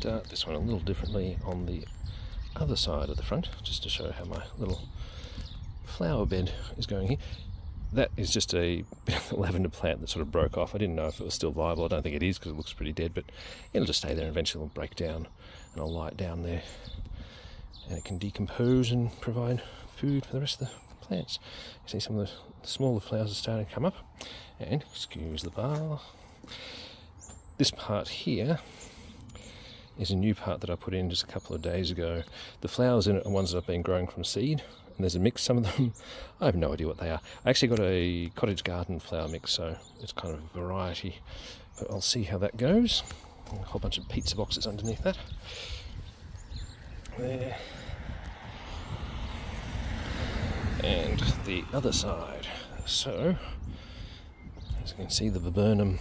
start this one a little differently on the other side of the front, just to show how my little flower bed is going here. That is just a lavender plant that sort of broke off. I didn't know if it was still viable. I don't think it is because it looks pretty dead, but it'll just stay there and eventually it'll break down and I'll lie it down there and it can decompose and provide food for the rest of the plants. You see some of the smaller flowers are starting to come up, and excuse the bar. This part here is a new part that I put in just a couple of days ago. The flowers in it are ones that I've been growing from seed, and there's a mix. Some of them, I have no idea what they are. I actually got a cottage garden flower mix, so it's kind of a variety, but I'll see how that goes. A whole bunch of pizza boxes underneath that. There. And the other side. So, as you can see, the viburnum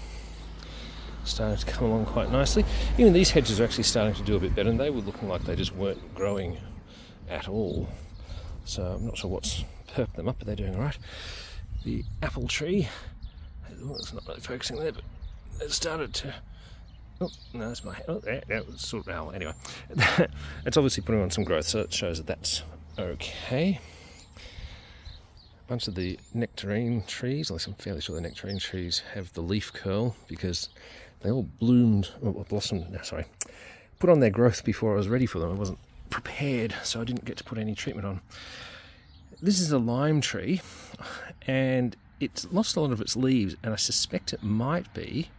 starting to come along quite nicely. Even these hedges are actually starting to do a bit better, and they were looking like they just weren't growing at all. So I'm not sure what's perked them up, but they're doing all right. The apple tree, it's not really focusing there, but it started to... Oh, no, that's my... Oh, yeah, it's sort of... Well, anyway. It's obviously putting on some growth, so it shows that that's okay. A bunch of the nectarine trees, at least I'm fairly sure the nectarine trees have the leaf curl because they all bloomed, or blossomed, no, sorry, put on their growth before I was ready for them. I wasn't prepared, so I didn't get to put any treatment on. This is a lime tree, and it's lost a lot of its leaves, and I suspect it might be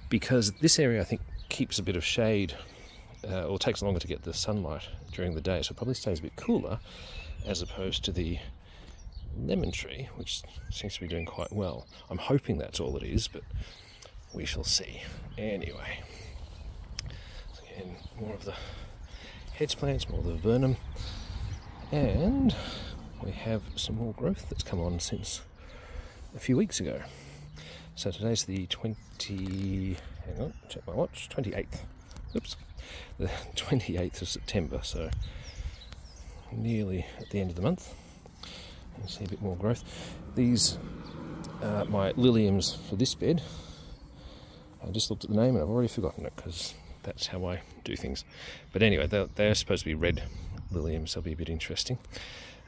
because this area, I think, keeps a bit of shade, or takes longer to get the sunlight during the day, so it probably stays a bit cooler, as opposed to the lemon tree, which seems to be doing quite well. I'm hoping that's all it is, but we shall see. Anyway, again, more of the hedge plants, more of the viburnum, and we have some more growth that's come on since a few weeks ago. So today's the 28th, oops, the 28th of September, so nearly at the end of the month. You can see a bit more growth. These are my liliums for this bed. I just looked at the name and I've already forgotten it because that's how I do things. But anyway, they're supposed to be red liliums. They'll be a bit interesting.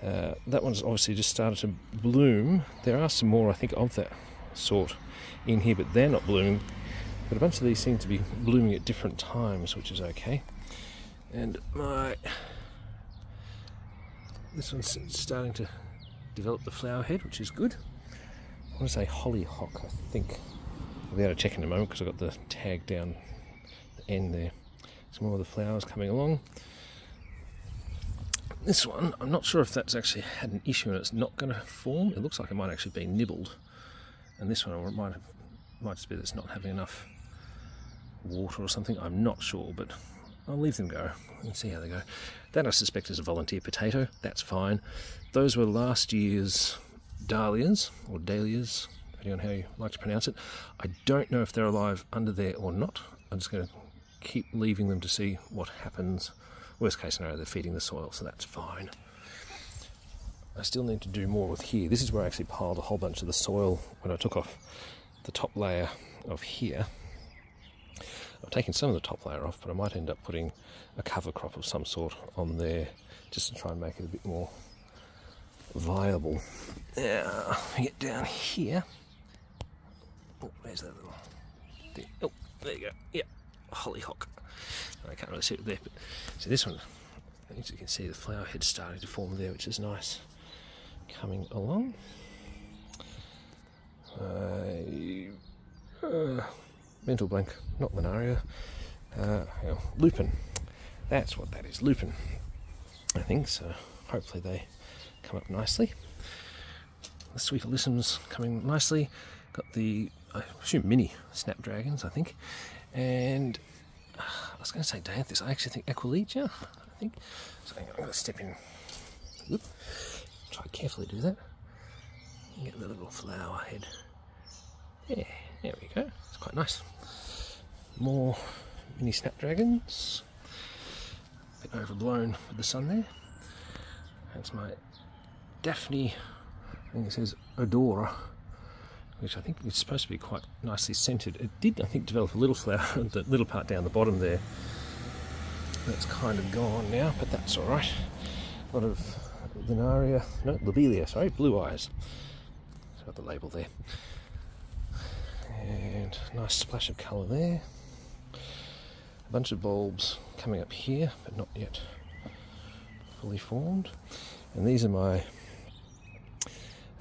That one's obviously just started to bloom. There are some more, I think, of that sort in here, but they're not blooming. But a bunch of these seem to be blooming at different times, which is okay. And this one's starting to develop the flower head, which is good. I want to say hollyhock, I think. I'll be able to check in a moment because I've got the tag down the end there. Some more of the flowers coming along. This one, I'm not sure if that's actually had an issue and it's not going to form. It looks like it might actually be nibbled. And this one might just be that it's not having enough water or something. I'm not sure, but I'll leave them go and see how they go. That I suspect is a volunteer potato. That's fine. Those were last year's dahlias, or dahlias, depending on how you like to pronounce it. I don't know if they're alive under there or not. I'm just going to keep leaving them to see what happens. Worst case scenario, they're feeding the soil, so that's fine. I still need to do more with here. This is where I actually piled a whole bunch of the soil when I took off the top layer of here. I've taken some of the top layer off, but I might end up putting a cover crop of some sort on there just to try and make it a bit more viable. Now, we get down here. Oh, where's that little thing? Oh, there you go. Yeah, hollyhock. I can't really see it there, but so this one, as you can see, the flower head's starting to form there, which is nice. Coming along. Mental blank, not Linaria. Lupin. That's what that is, lupin. I think so. Hopefully they come up nicely. The sweet alyssums coming nicely. Got the, I assume, mini snapdragons, I think. And I was going to say dianthus. I actually think Aquilegia, I think. So I'm going to step in. Whoop. Try to carefully do that. Get the little flower head. Yeah, there we go. It's quite nice. More mini snapdragons. A bit overblown with the sun there. That's my Daphne, I think it says Odora, which I think is supposed to be quite nicely scented. It did, I think, develop a little flower, the little part down the bottom there, That's kind of gone now, but that's all right. A lot of lobelia, sorry, blue eyes. It's got the label there. And nice splash of colour there. A bunch of bulbs coming up here, but not yet fully formed. And these are my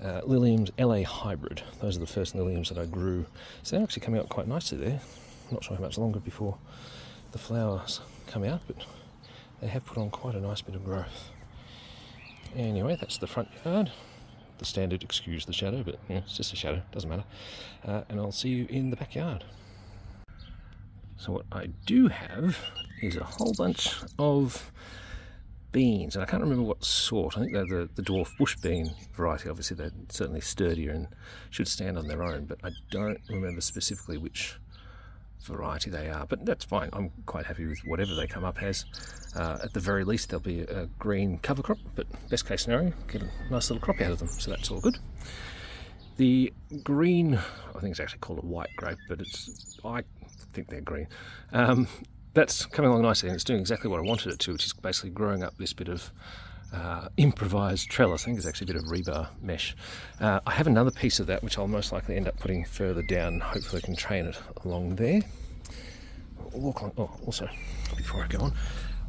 Liliums LA Hybrid. Those are the first Liliums that I grew. So they're actually coming up quite nicely there. I'm not sure how much longer before the flowers come out, but they have put on quite a nice bit of growth. Anyway, that's the front yard. The standard, excuse the shadow, but yeah, it's just a shadow, doesn't matter. And I'll see you in the backyard. So what I do have is a whole bunch of beans, and I can't remember what sort. I think they're the dwarf bush bean variety. Obviously they're certainly sturdier and should stand on their own, but I don't remember specifically which variety they are, but that's fine. I'm quite happy with whatever they come up as. At the very least there'll be a green cover crop, but best case scenario, get a nice little crop out of them, so that's all good. The green, I think it's actually called a white grape, but I think they're green. That's coming along nicely, and it's doing exactly what I wanted it to, which is basically growing up this bit of improvised trellis. I think it's actually a bit of rebar mesh. I have another piece of that which I'll most likely end up putting further down. Hopefully I can train it along there. Also, before I go on,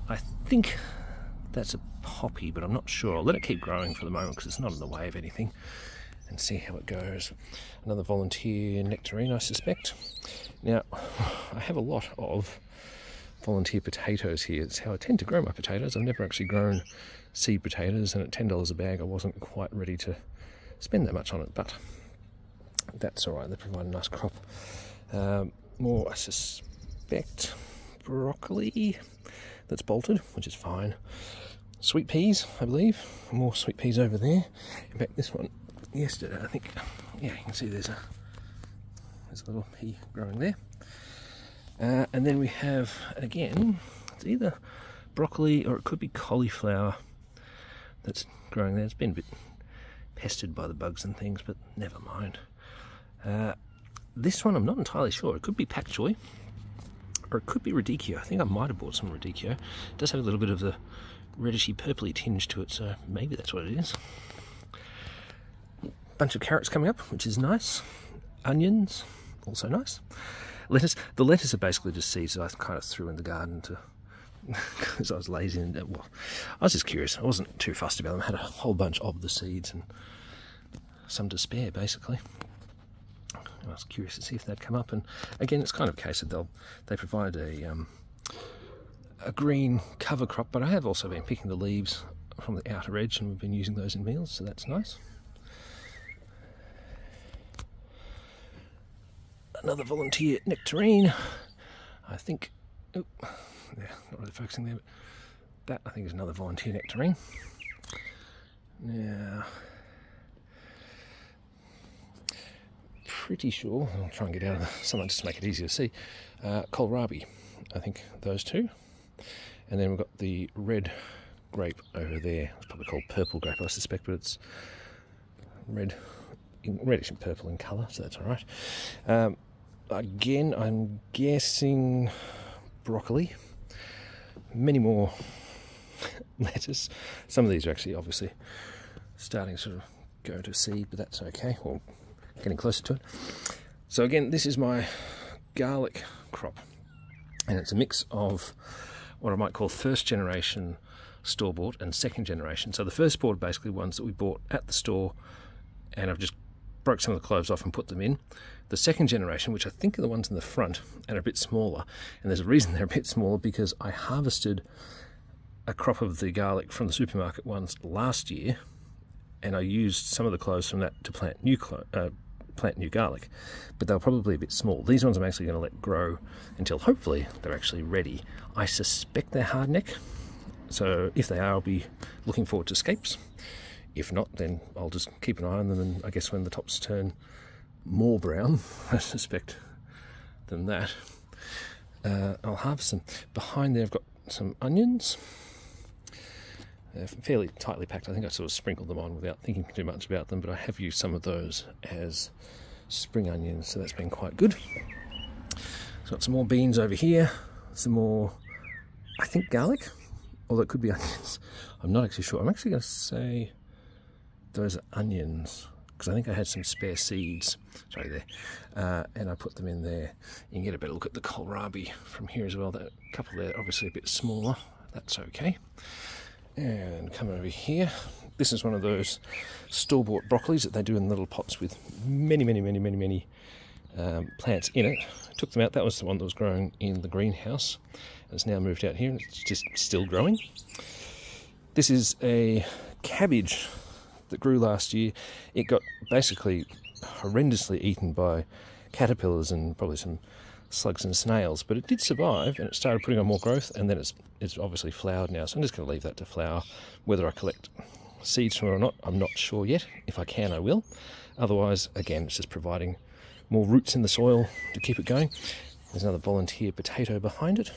I think that's a poppy, but I'm not sure. I'll let it keep growing for the moment because it's not in the way of anything, and see how it goes. Another volunteer nectarine, I suspect. Now, I have a lot of volunteer potatoes here. It's how I tend to grow my potatoes. I've never actually grown seed potatoes, and at $10 a bag I wasn't quite ready to spend that much on it, but that's all right. They provide a nice crop. More, I suspect, broccoli that's bolted, which is fine. Sweet peas, I believe. More sweet peas over there. In fact, this one yesterday, I think, yeah, you can see there's a little pea growing there. And then we have, again, it's either broccoli or it could be cauliflower that's growing there. It's been a bit pestered by the bugs and things, but never mind. This one I'm not entirely sure. It could be pak choi, or it could be radicchio. I think I might have bought some radicchio. It does have a little bit of the reddishy purpley tinge to it, so maybe that's what it is. Bunch of carrots coming up, which is nice. Onions, also nice. Lettuce. The lettuce are basically just seeds that I kind of threw in the garden to, because I was lazy and, well, I was just curious. I wasn't too fussed about them. I had a whole bunch of the seeds and some to spare, basically. I was curious to see if they'd come up, and again, it's kind of a case of they provide a green cover crop, but I have also been picking the leaves from the outer edge, and we've been using those in meals, so that's nice. Another volunteer nectarine. I think, oh, yeah, not really focusing there, but that I think is another volunteer nectarine. Now, pretty sure, I'll try and get out of something just to make it easier to see, kohlrabi, I think those two. And then we've got the red grape over there. It's probably called purple grape, I suspect, but it's reddish and purple in colour, so that's alright. Again, I'm guessing broccoli. Many more lettuce. Some of these are actually obviously starting to sort of go to seed, but that's okay, or getting closer to it. So again, this is my garlic crop, and it's a mix of what I might call first generation store-bought and second generation. So the first bought are basically ones that we bought at the store, and I've just broke some of the cloves off and put them in. The second generation, which I think are the ones in the front and are a bit smaller, and there's a reason they're a bit smaller, because I harvested a crop of the garlic from the supermarket ones last year, and I used some of the cloves from that to plant new garlic, but they're probably a bit small. These ones I'm actually going to let grow until hopefully they're actually ready. I suspect they're hardneck, so if they are, I'll be looking forward to scapes. If not, then I'll just keep an eye on them, and I guess when the tops turn more brown, I suspect, than that, I'll harvest them. Behind there I've got some onions. They're fairly tightly packed. I think I sort of sprinkled them on without thinking too much about them, but I have used some of those as spring onions, so that's been quite good. So got some more beans over here, some more I think garlic, although it could be onions. I'm not actually sure. I'm actually going to say those are onions, because I think I had some spare seeds, sorry, there, and I put them in there. You can get a better look at the kohlrabi from here as well. That couple there, obviously a bit smaller. That's okay. And come over here. This is one of those store-bought broccolis that they do in little pots with many plants in it. Took them out. That was the one that was growing in the greenhouse. It's now moved out here and it's just still growing. This is a cabbage that grew last year. It got basically horrendously eaten by caterpillars and probably some slugs and snails, but it did survive and it started putting on more growth, and then it's obviously flowered now, so I'm just going to leave that to flower. Whether I collect seeds from it or not, I'm not sure yet. If I can, I will. Otherwise, again, it's just providing more roots in the soil to keep it going. There's another volunteer potato behind it.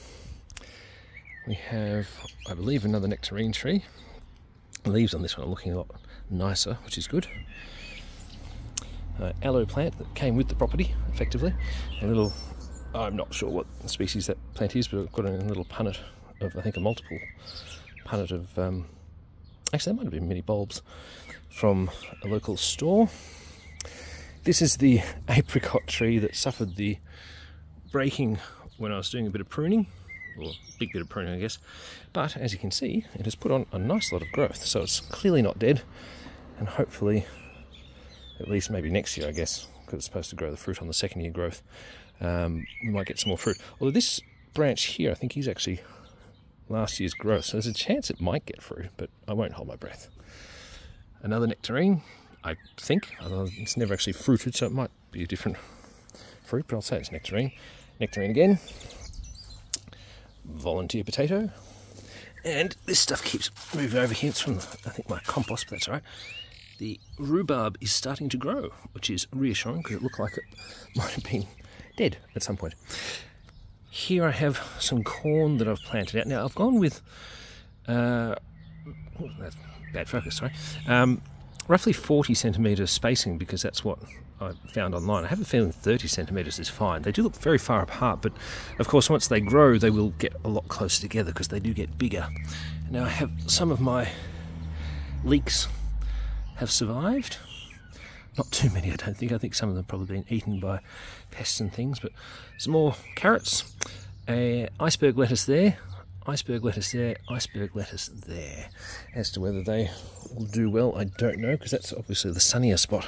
We have, I believe, another nectarine tree. The leaves on this one are looking a lot nicer, which is good. Aloe plant that came with the property, effectively. A little, I'm not sure what species that plant is, but I've got a little punnet of, I think, a multiple punnet of, actually, that might have been mini bulbs from a local store. This is the apricot tree that suffered the breaking when I was doing a bit of pruning, or a big bit of pruning, I guess. But as you can see, it has put on a nice lot of growth, so it's clearly not dead, and hopefully, at least maybe next year, I guess, because it's supposed to grow the fruit on the second year growth, we might get some more fruit. Although this branch here, I think is actually last year's growth, so there's a chance it might get fruit, but I won't hold my breath. Another nectarine, I think, although it's never actually fruited, so it might be a different fruit, but I'll say it's nectarine. Nectarine again. Volunteer potato. And this stuff keeps moving over here. It's from, I think, my compost, but that's all right. The rhubarb is starting to grow, which is reassuring because it looked like it might have been dead at some point. Here I have some corn that I've planted out. Now, I've gone with, oh, that's bad focus, sorry, roughly 40 centimetre spacing, because that's what I found online. I have a feeling 30 centimetres is fine. They do look very far apart, but of course once they grow they will get a lot closer together because they do get bigger. Now I have some of my leeks have survived. Not too many, I don't think. I think some of them have probably been eaten by pests and things, but some more carrots, iceberg lettuce there, iceberg lettuce there, iceberg lettuce there. As to whether they will do well, I don't know, because that's obviously the sunnier spot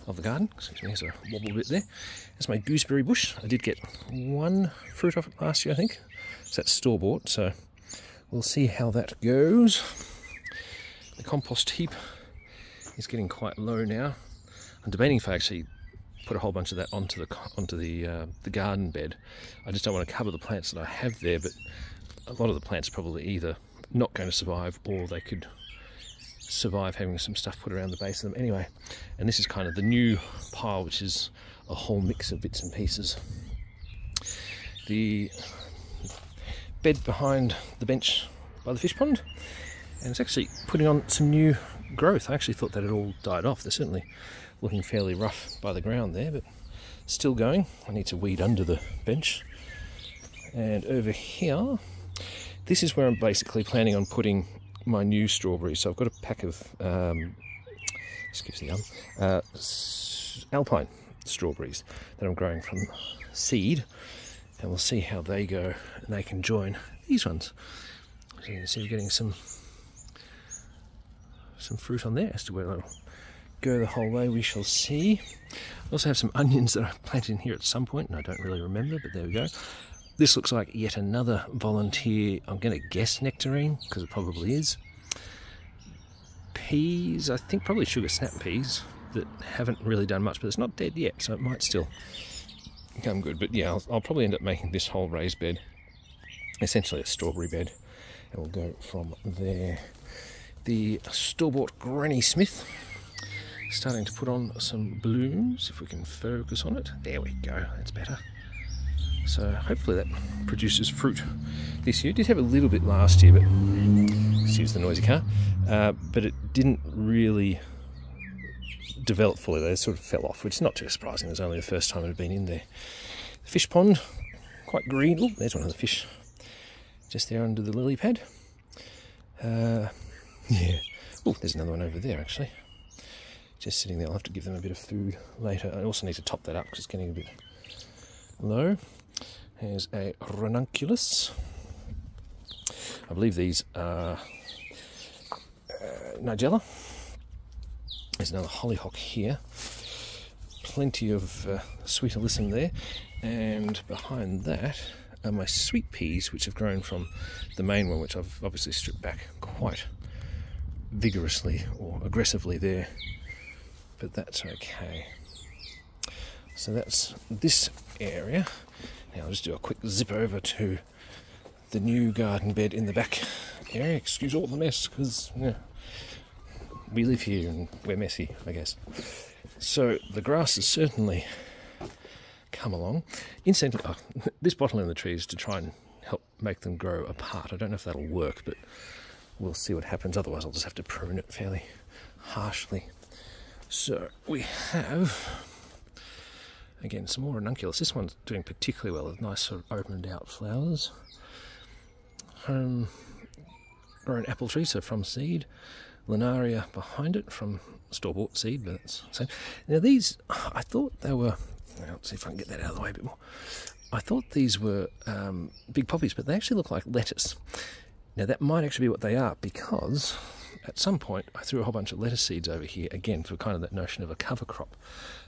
of the garden. Excuse me, there's a wobble bit there. That's my gooseberry bush. I did get one fruit off it last year, I think. So that's store-bought, so we'll see how that goes. The compost heap is getting quite low now. I'm debating if I actually put a whole bunch of that onto the garden bed. I just don't want to cover the plants that I have there, but a lot of the plants are probably either not going to survive or they could survive having some stuff put around the base of them anyway. And this is kind of the new pile, which is a whole mix of bits and pieces. The bed behind the bench by the fish pond, and it's actually putting on some new growth. I actually thought that had all died off. They're certainly looking fairly rough by the ground there, but still going. I need to weed under the bench. And over here, this is where I'm basically planning on putting my new strawberries. So I've got a pack of excuse the alpine strawberries that I'm growing from seed, and we'll see how they go, and they can join these ones. So you can see we're getting some fruit on there. As to where it'll go the whole way, we shall see. I also have some onions that I planted in here at some point, and I don't really remember, but there we go. This looks like yet another volunteer, I'm going to guess nectarine, because it probably is. Peas, I think probably sugar snap peas, that haven't really done much, but it's not dead yet, so it might still come good. But yeah, I'll probably end up making this whole raised bed essentially a strawberry bed, and we'll go from there. The store-bought Granny Smith starting to put on some blooms, if we can focus on it. There we go, that's better. So hopefully that produces fruit this year. It did have a little bit last year, but excuse the noisy car, but it didn't really develop fully. They sort of fell off, which is not too surprising. It was only the first time it had been in there. The fish pond, quite green. Oh, there's one of the fish. just there under the lily pad. Yeah. Oh, there's another one over there actually. Just sitting there. I'll have to give them a bit of food later. I also need to top that up because it's getting a bit low. Here's a ranunculus. I believe these are Nigella. There's another hollyhock here. Plenty of sweet alyssum there. And behind that are my sweet peas, which have grown from the main one, which I've obviously stripped back quite vigorously or aggressively there. But that's okay. So that's this area. Now I'll just do a quick zip over to the new garden bed in the back area. Excuse all the mess, because we live here and we're messy, I guess. So the grass has certainly come along. Incidentally, this bottle in the tree is to try and help make them grow apart. I don't know if that'll work, but we'll see what happens. Otherwise I'll just have to prune it fairly harshly. So we have, again, some more ranunculus. This one's doing particularly well with nice sort of opened out flowers. Grown apple tree, so from seed. Linaria behind it from store-bought seed, but it's the same. Now these, I thought they were, let's see if I can get that out of the way a bit more. I thought these were big poppies, but they actually look like lettuce. Now that might actually be what they are, because at some point I threw a whole bunch of lettuce seeds over here, again, for kind of that notion of a cover crop.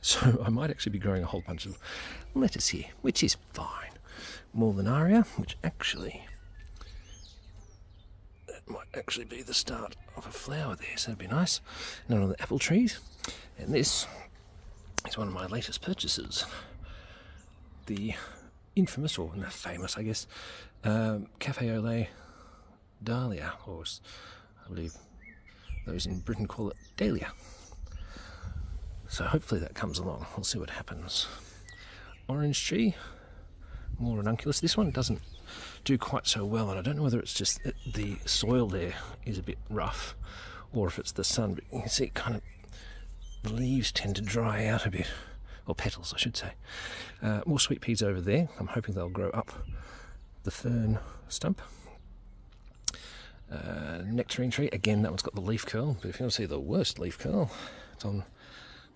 So I might actually be growing a whole bunch of lettuce here, which is fine. More Linaria, which actually, that might actually be the start of a flower there, so that'd be nice. And on the apple trees. And this is one of my latest purchases. The infamous, or famous, I guess, Cafe au lait Dahlia, or I believe those in Britain call it Dahlia. So hopefully that comes along. We'll see what happens. Orange tree, more ranunculus. This one doesn't do quite so well, and I don't know whether it's just that the soil there is a bit rough or if it's the sun, but you can see it kind of, the leaves tend to dry out a bit, or petals I should say. More sweet peas over there. I'm hoping they'll grow up the fern stump. Nectarine tree, again that one's got the leaf curl, but if you want to see the worst leaf curl, it's on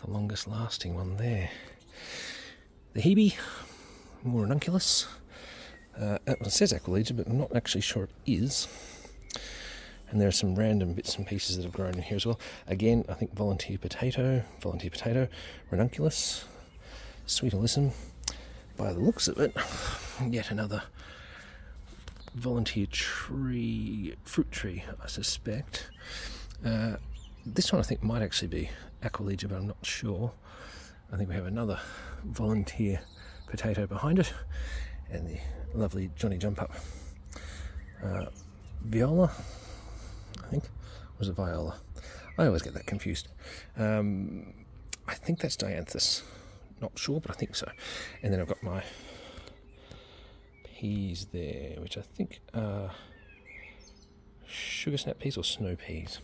the longest lasting one there. The hebe, more ranunculus. It says Aquilegia, but I'm not actually sure it is. And there are some random bits and pieces that have grown in here as well. Again, I think volunteer potato, ranunculus, sweet alyssum. By the looks of it, yet another volunteer tree, fruit tree, I suspect. This one I think might actually be Aquilegia, but I'm not sure. I think we have another volunteer potato behind it, and the lovely Johnny Jump Up viola, I think. Was it viola? I always get that confused. I think that's dianthus. Not sure, but I think so. And then I've got my peas there, which I think are sugar snap peas or snow peas.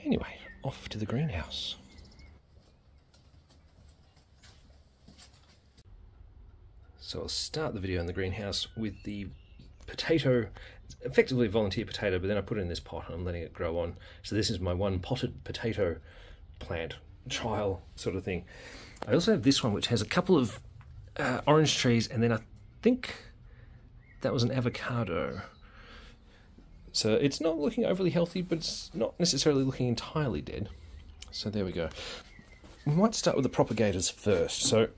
Anyway, off to the greenhouse. So I'll start the video in the greenhouse with the potato, effectively volunteer potato, but then I put it in this pot and I'm letting it grow on. So this is my one potted potato plant trial sort of thing. I also have this one which has a couple of orange trees, and then I think that was an avocado. So it's not looking overly healthy, but it's not necessarily looking entirely dead. So there we go. We might start with the propagators first. So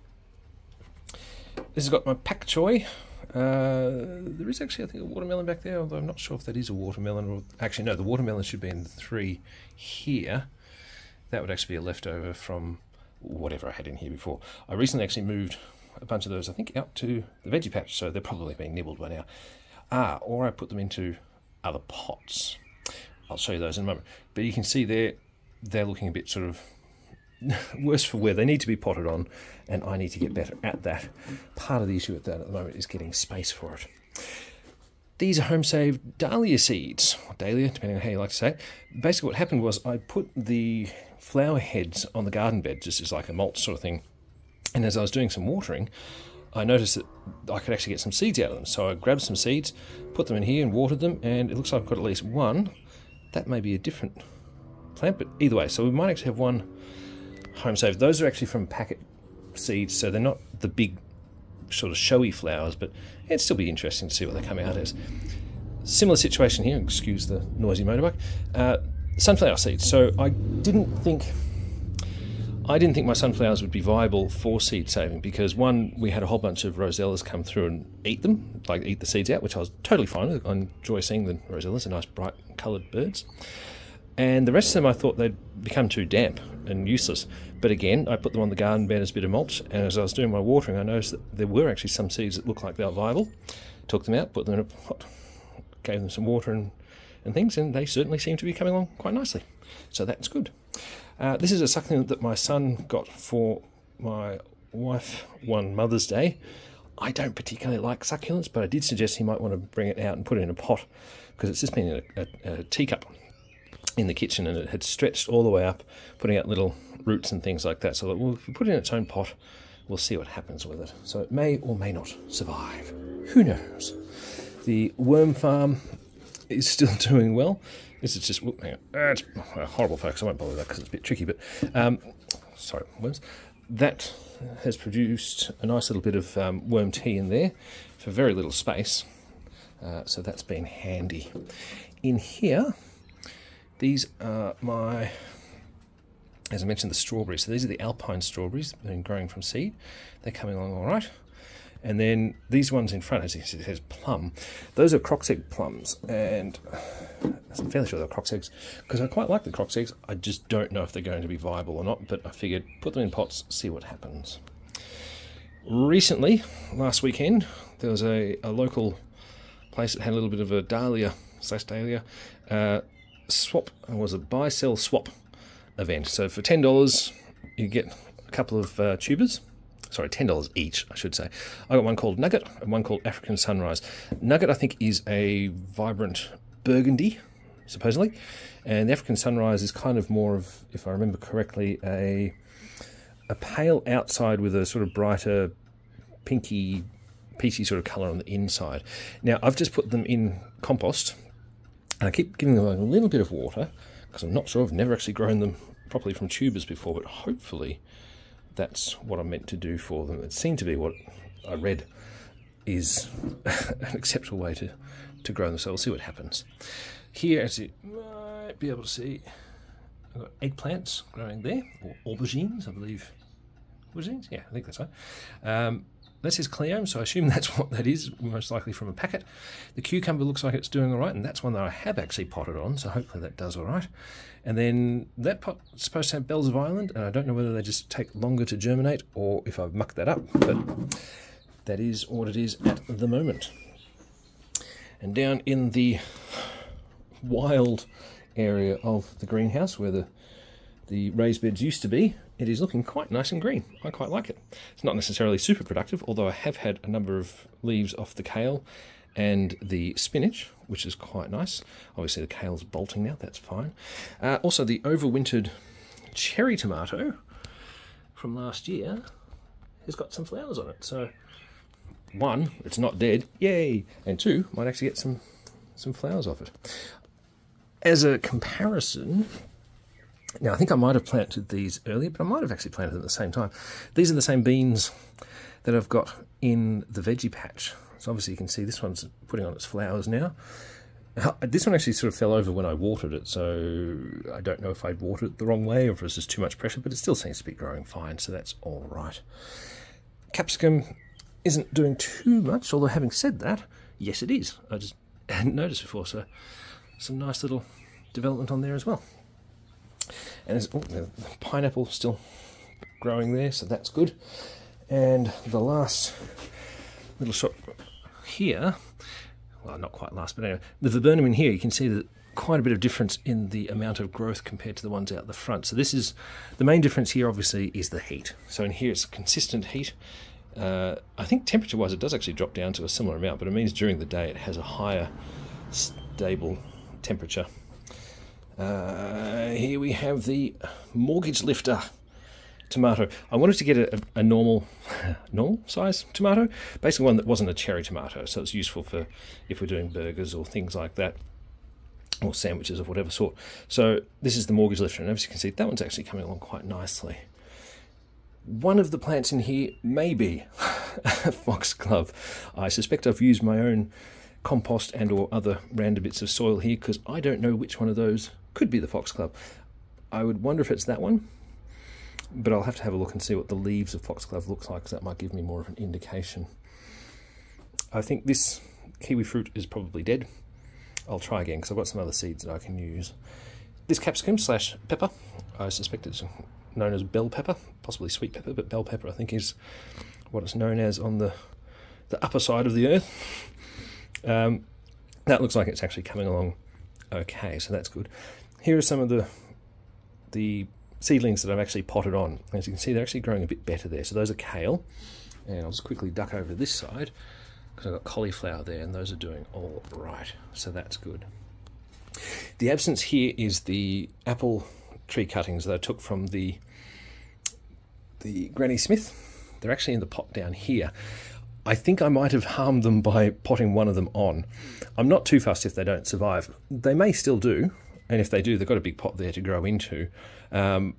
this has got my pak choi. There is actually, I think, a watermelon back there, although I'm not sure if that is a watermelon. Or actually, no, the watermelon should be in the 3 here. That would actually be a leftover from whatever I had in here before. I recently actually moved a bunch of those, I think, out to the veggie patch, so they're probably being nibbled by now. Or I put them into other pots. I'll show you those in a moment. But you can see they're looking a bit sort of worse for wear. They need to be potted on, and I need to get better at that. Part of the issue with that at the moment is getting space for it. These are home-saved dahlia seeds, or dahlia, depending on how you like to say it. Basically what happened was I put the flower heads on the garden bed, just as like a mulch sort of thing, and as I was doing some watering, I noticed that I could actually get some seeds out of them. So I grabbed some seeds, put them in here and watered them, and it looks like I've got at least one. That may be a different plant, but either way, so we might actually have one home saved. Those are actually from packet seeds, so they're not the big sort of showy flowers, but it'd still be interesting to see what they come out as. Similar situation here, excuse the noisy motorbike. Sunflower seeds. So I didn't think my sunflowers would be viable for seed saving because, one, we had a whole bunch of rosellas come through and eat them, like eat the seeds out, which I was totally fine with. I enjoy seeing the rosellas, they're nice bright coloured birds. And the rest of them I thought they'd become too damp and useless. But again, I put them on the garden bed as a bit of mulch, and as I was doing my watering, I noticed that there were actually some seeds that looked like they were viable. Took them out, put them in a pot, gave them some water and things, and they certainly seem to be coming along quite nicely. So that's good. This is a succulent that my son got for my wife one Mother's Day. I don't particularly like succulents, but I did suggest he might want to bring it out and put it in a pot because it's just been in a teacup in the kitchen, and it had stretched all the way up, putting out little roots and things like that. So well, if we put it in its own pot, we'll see what happens with it. So it may or may not survive. Who knows? The worm farm is still doing well. This is just, hang on, it's horrible folks, I won't bother with that because it's a bit tricky, but sorry, worms. That has produced a nice little bit of worm tea in there for very little space, so that's been handy. In here, these are my, as I mentioned, the strawberries. So these are the alpine strawberries that have been growing from seed. They're coming along all right. And then these ones in front, as it says plum, those are croc's egg plums, and I'm fairly sure they're croc's eggs because I quite like the croc's eggs. I just don't know if they're going to be viable or not, but I figured put them in pots, see what happens. Recently, last weekend, there was a local place that had a little bit of a dahlia swap. It was a buy-sell swap event. So for $10, you get a couple of tubers. Sorry, $10 each, I should say. I got one called Nugget and one called African Sunrise. Nugget, I think, is a vibrant burgundy, supposedly, and the African Sunrise is kind of more of, if I remember correctly, a pale outside with a sort of brighter pinky, peachy sort of colour on the inside. Now, I've just put them in compost, and I keep giving them a little bit of water because I'm not sure. I've never actually grown them properly from tubers before, but hopefully that's what I'm meant to do for them. It seemed to be what I read is an acceptable way to grow them, so we'll see what happens. Here, as you might be able to see, I've got eggplants growing there, or aubergines, I believe. Aubergines? Yeah, I think that's right. That says Cleome, so I assume that's what that is, most likely from a packet. The cucumber looks like it's doing all right, and that's one that I have actually potted on, so hopefully that does all right. And then that pot is supposed to have bells of Ireland, and I don't know whether they just take longer to germinate or if I've mucked that up, but that is what it is at the moment. And down in the wild area of the greenhouse where the raised beds used to be, it is looking quite nice and green. I quite like it. It's not necessarily super productive, although I have had a number of leaves off the kale and the spinach, which is quite nice. Obviously the kale's bolting now, that's fine. Also the overwintered cherry tomato from last year has got some flowers on it. So one, it's not dead, yay! And two, might actually get some flowers off it. As a comparison, now I think I might have planted these earlier, but I might have actually planted them at the same time. These are the same beans that I've got in the veggie patch. So obviously you can see this one's putting on its flowers now. This one actually sort of fell over when I watered it, so I don't know if I'd watered it the wrong way or if it was just too much pressure, but it still seems to be growing fine, so that's all right. Capsicum isn't doing too much, although having said that, yes it is. I just hadn't noticed before, so some nice little development on there as well. And there's the pineapple still growing there, so that's good. And the last little shot here, well, not quite last, but anyway, the viburnum in here, you can see that quite a bit of difference in the amount of growth compared to the ones out the front. So this is, the main difference here obviously is the heat. So in here it's consistent heat. I think temperature-wise it does actually drop down to a similar amount, but it means during the day it has a higher stable temperature. Here we have the mortgage lifter. tomato. I wanted to get a normal size tomato, basically one that wasn't a cherry tomato, so it's useful for if we're doing burgers or things like that, or sandwiches of whatever sort. So this is the mortgage lifter, and as you can see, that one's actually coming along quite nicely. One of the plants in here may be a foxglove. I suspect I've used my own compost and or other random bits of soil here, because I don't know which one of those could be the foxglove. I would wonder if it's that one, but I'll have to have a look and see what the leaves of foxglove looks like, because that might give me more of an indication. I think this kiwi fruit is probably dead. I'll try again because I've got some other seeds that I can use. This capsicum slash pepper, I suspect it's known as bell pepper, possibly sweet pepper, but bell pepper I think is what it's known as on the upper side of the earth. That looks like it's actually coming along okay, so that's good. Here are some of the seedlings that I've actually potted on. As you can see, they're actually growing a bit better there. So those are kale, and I'll just quickly duck over to this side because I've got cauliflower there, and those are doing all right, so that's good. The absence here is the apple tree cuttings that I took from the Granny Smith. They're actually in the pot down here. I think I might have harmed them by potting one of them on. I'm not too fussed if they don't survive. They may still do, and if they do, they've got a big pot there to grow into. More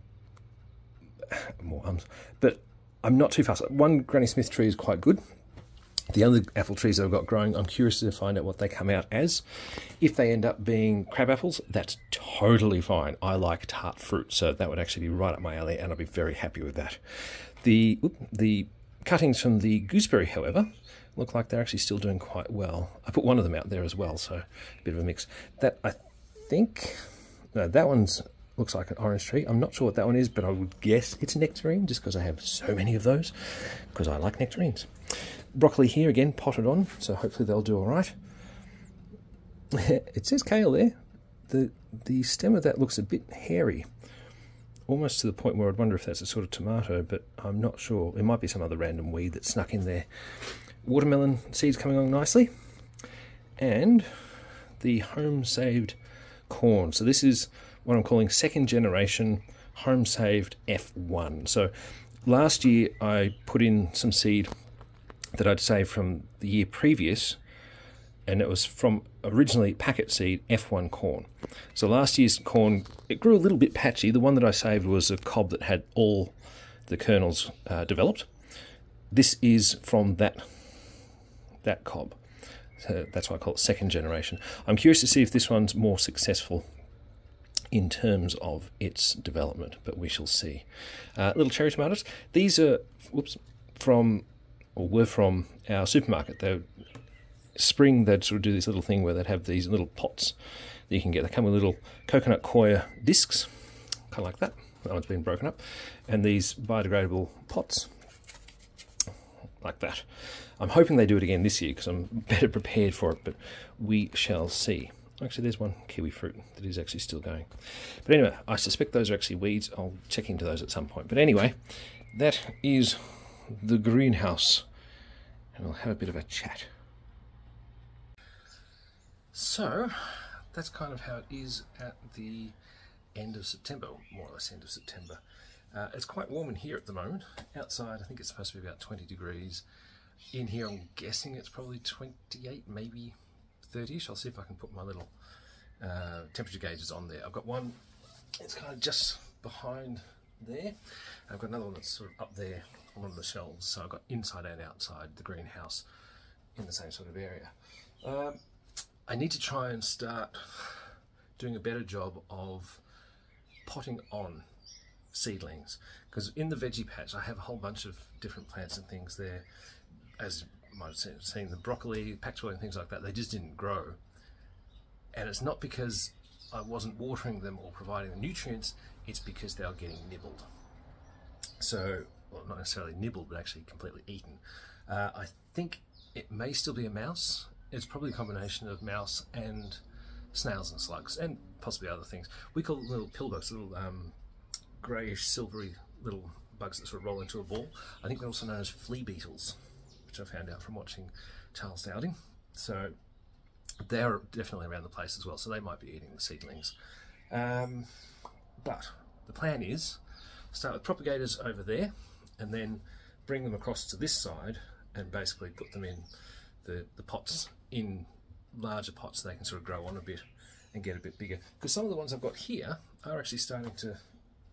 ums. But I'm not too fussed. One Granny Smith tree is quite good. The other apple trees that I've got growing, I'm curious to find out what they come out as. If they end up being crab apples, that's totally fine. I like tart fruit, so that would actually be right up my alley, and I'd be very happy with that. The cuttings from the gooseberry, however, look like they're actually still doing quite well. I put one of them out there as well, so a bit of a mix. That, I think, no, that one's looks like an orange tree. I'm not sure what that one is, but I would guess it's nectarine, just because I have so many of those, because I like nectarines. Broccoli here, again, potted on, so hopefully they'll do all right. It says kale there. The stem of that looks a bit hairy, almost to the point where I'd wonder if that's a sort of tomato, but I'm not sure. It might be some other random weed that snuck in there. Watermelon seeds coming along nicely, and the home-saved corn. So this is what I'm calling second generation home-saved F1. So last year I put in some seed that I'd saved from the year previous, and it was from originally packet seed F1 corn. So last year's corn, it grew a little bit patchy. The one that I saved was a cob that had all the kernels developed. This is from that cob. So that's why I call it second generation. I'm curious to see if this one's more successful in terms of its development, but we shall see. Little cherry tomatoes. These are were from our supermarket. They're spring, they'd sort of do this little thing where they'd have these little pots that you can get. They come with little coconut coir discs, kind of like that. That one's been broken up. And these biodegradable pots, like that. I'm hoping they do it again this year because I'm better prepared for it, but we shall see. Actually, there's one kiwi fruit that is actually still going. But anyway, I suspect those are actually weeds. I'll check into those at some point. But anyway, that is the greenhouse, and we'll have a bit of a chat. So that's kind of how it is at the end of September, more or less end of September. It's quite warm in here at the moment. Outside, I think it's supposed to be about 20 degrees. In here, I'm guessing it's probably 28, maybe 30ish. I'll see if I can put my little temperature gauges on there. I've got one, it's kind of just behind there. I've got another one that's sort of up there on one of the shelves. So I've got inside and outside the greenhouse in the same sort of area. I need to try and start doing a better job of potting on seedlings, because in the veggie patch I have a whole bunch of different plants and things there. As you might have seen, the broccoli, patchouli and things like that, they just didn't grow. And it's not because I wasn't watering them or providing the nutrients, it's because they were getting nibbled. So, well, not necessarily nibbled, but actually completely eaten. I think it may still be a mouse. It's probably a combination of mouse and snails and slugs, and possibly other things. We call them little pillbugs, little greyish, silvery little bugs that sort of roll into a ball. I think they're also known as flea beetles, which I found out from watching Charles Dowding. So they're definitely around the place as well, so they might be eating the seedlings. But the plan is start with propagators over there and then bring them across to this side and basically put them in the pots, in larger pots so they can sort of grow on a bit and get a bit bigger. Because some of the ones I've got here are actually starting to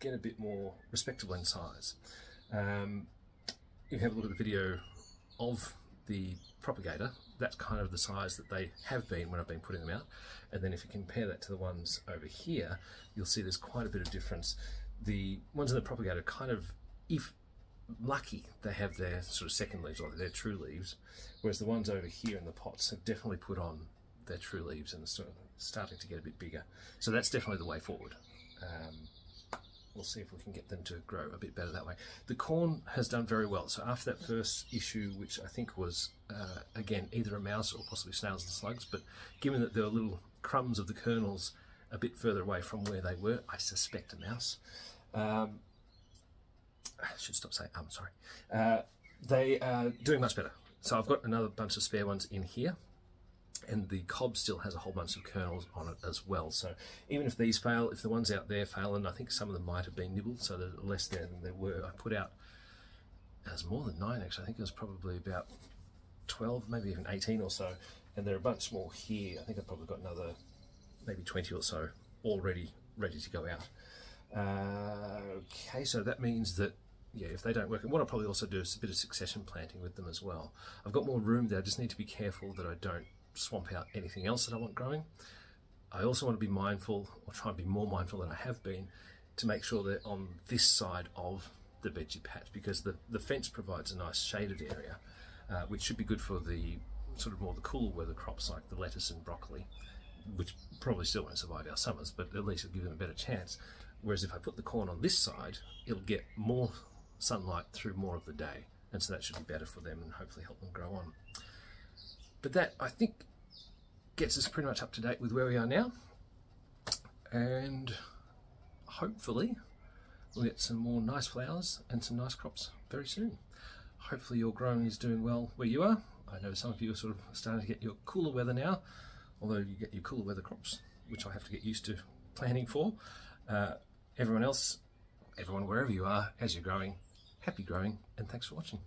get a bit more respectable in size. You have a look at the video of the propagator, that's kind of the size that they have been when I've been putting them out. And then if you compare that to the ones over here, you'll see there's quite a bit of difference. The ones in the propagator kind of, if lucky, they have their sort of second leaves or their true leaves, whereas the ones over here in the pots have definitely put on their true leaves and sort of starting to get a bit bigger. So that's definitely the way forward. We'll see if we can get them to grow a bit better that way. The corn has done very well. So after that first issue, which I think was, again, either a mouse or possibly snails and slugs, but given that there were little crumbs of the kernels a bit further away from where they were, I suspect a mouse. I should stop saying, I'm sorry. They are doing much better. So I've got another bunch of spare ones in here, and the cob still has a whole bunch of kernels on it as well. So even if these fail, if the ones out there fail, and I think some of them might have been nibbled, so there's less there than there were. I put out, it was more than 9 actually, I think it was probably about 12, maybe even 18 or so, and there are a bunch more here. I think I've probably got another maybe 20 or so already ready to go out. Okay, so that means that, yeah, if they don't work, and what I'll probably also do is a bit of succession planting with them as well. I've got more room there, I just need to be careful that I don't swamp out anything else that I want growing. I also want to be mindful, or try and be more mindful than I have been, to make sure they're on this side of the veggie patch, because the fence provides a nice shaded area, which should be good for the sort of more the cooler weather crops like the lettuce and broccoli, which probably still won't survive our summers, but at least it'll give them a better chance. Whereas if I put the corn on this side, it'll get more sunlight through more of the day, and so that should be better for them and hopefully help them grow on. But that, I think, gets us pretty much up to date with where we are now, and hopefully we'll get some more nice flowers and some nice crops very soon. Hopefully your growing is doing well where you are. I know some of you are sort of starting to get your cooler weather now, although you get your cooler weather crops, which I have to get used to planning for. Everyone else, everyone wherever you are, as you're growing, happy growing, and thanks for watching.